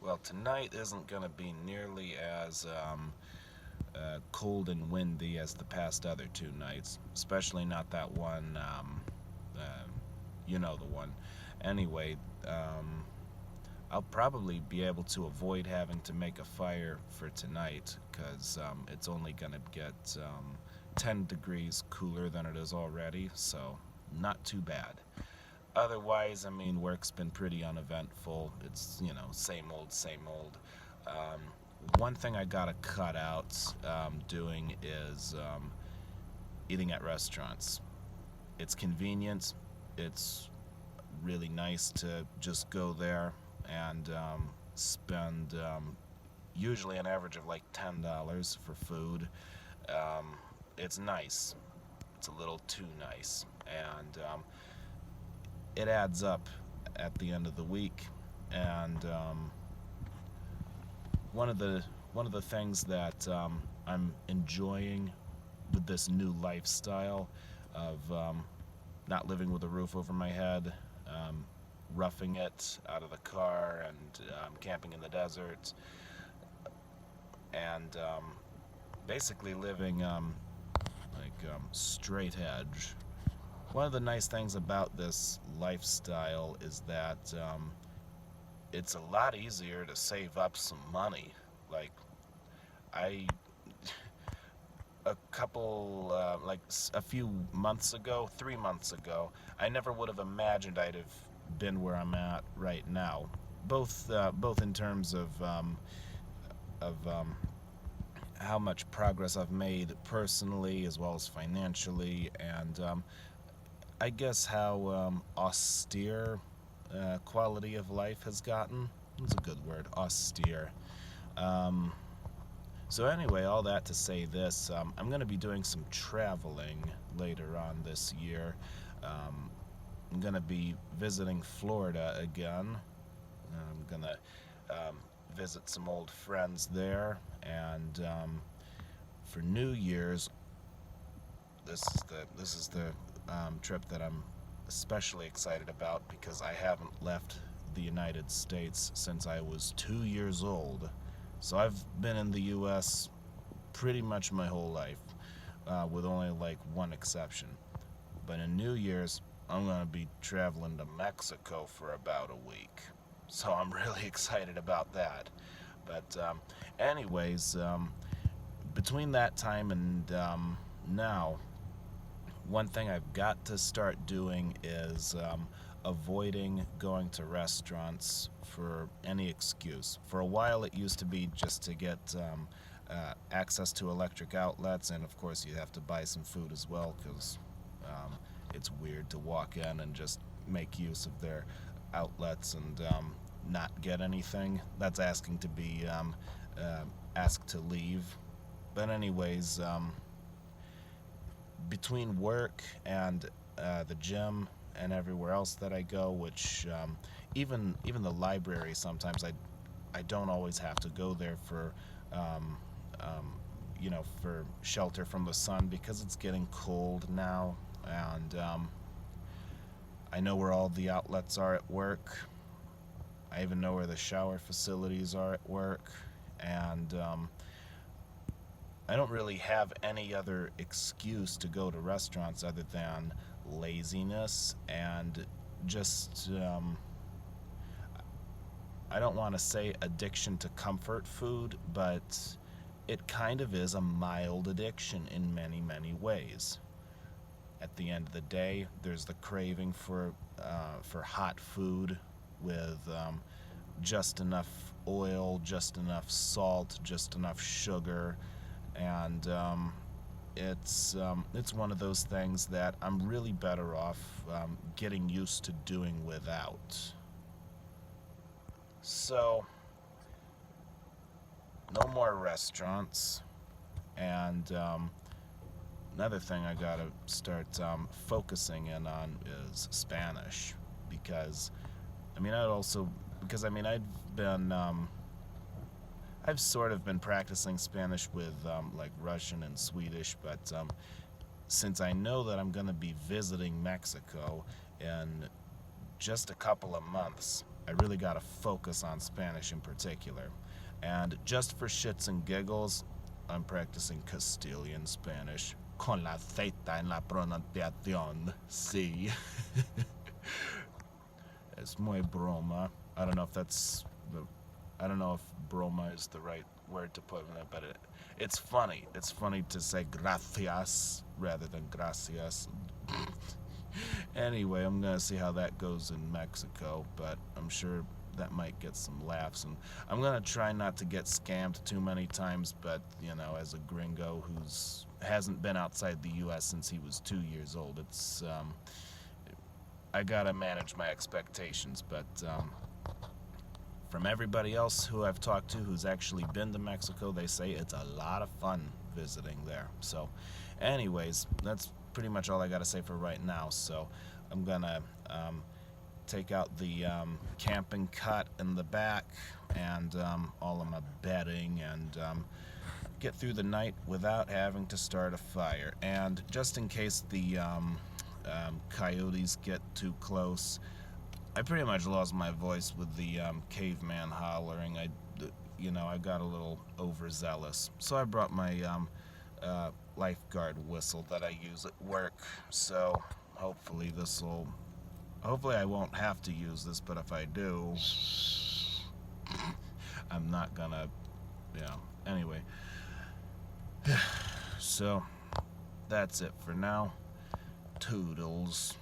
Well, tonight isn't going to be nearly as cold and windy as the past other two nights, especially not that one, you know the one. Anyway, I'll probably be able to avoid having to make a fire for tonight because it's only going to get 10 degrees cooler than it is already, so not too bad. Otherwise, I mean, work's been pretty uneventful. It's, same old, same old. Um, One thing I gotta cut out doing is eating at restaurants. It's convenient. It's really nice to just go there and spend usually an average of like $10 for food. Um, it's nice. It's a little too nice. And it adds up at the end of the week. And one of the things that I'm enjoying with this new lifestyle of not living with a roof over my head, roughing it out of the car, and camping in the desert, and basically living straight edge. One of the nice things about this lifestyle is that it's a lot easier to save up some money. Like, I a couple a few months ago, 3 months ago, I never would have imagined I'd have been where I'm at right now. Both in terms of how much progress I've made personally as well as financially, and I guess how austere quality of life has gotten. It's a good word, austere. Um, so anyway, all that to say this, I'm going to be doing some traveling later on this year. Um, I'm going to be visiting Florida again. I'm going to visit some old friends there, and for New Year's, this is the trip that I'm especially excited about because I haven't left the United States since I was 2 years old. So I've been in the U.S. pretty much my whole life, with only like one exception. But in New Year's, I'm going to be traveling to Mexico for about a week. So I'm really excited about that. But anyways, between that time and now, one thing I've got to start doing is avoiding going to restaurants for any excuse. For a while, it used to be just to get access to electric outlets, and of course, you have to buy some food as well because it's weird to walk in and just make use of their outlets and not get anything. That's asking to be asked to leave. But anyways, between work and the gym and everywhere else that I go, which even the library, sometimes I don't always have to go there for for shelter from the sun because it's getting cold now, and I know where all the outlets are at work. I even know where the shower facilities are at work, and I don't really have any other excuse to go to restaurants other than laziness and just, I don't want to say addiction to comfort food, but it kind of is a mild addiction in many, many ways. At the end of the day, there's the craving for hot food with just enough oil, just enough salt, just enough sugar, and it's one of those things that I'm really better off getting used to doing without. So, no more restaurants, and another thing I gotta start focusing in on is Spanish, because I've been I've sort of been practicing Spanish with like Russian and Swedish, but since I know that I'm going to be visiting Mexico in just a couple of months, I really got to focus on Spanish in particular. And just for shits and giggles, I'm practicing Castilian Spanish. Con la Z en la pronunciación, sí. Es muy broma. I don't know if that's I don't know if broma is the right word to put in it, but it's funny. It's funny to say gracias rather than gracias. Anyway, I'm gonna see how that goes in Mexico, but I'm sure that might get some laughs, and I'm gonna try not to get scammed too many times, but you know, as a gringo who's hasn't been outside the US since he was 2 years old, it's I gotta manage my expectations. But from everybody else who I've talked to who's actually been to Mexico, they say it's a lot of fun visiting there. So anyways, that's pretty much all I gotta say for right now. So I'm gonna take out the camping cot in the back and all of my bedding, and get through the night without having to start a fire. And just in case the coyotes get too close, I pretty much lost my voice with the caveman hollering. I got a little overzealous, so I brought my lifeguard whistle that I use at work. So hopefully I won't have to use this, but if I do, I'm not gonna, anyway. So that's it for now. Toodles.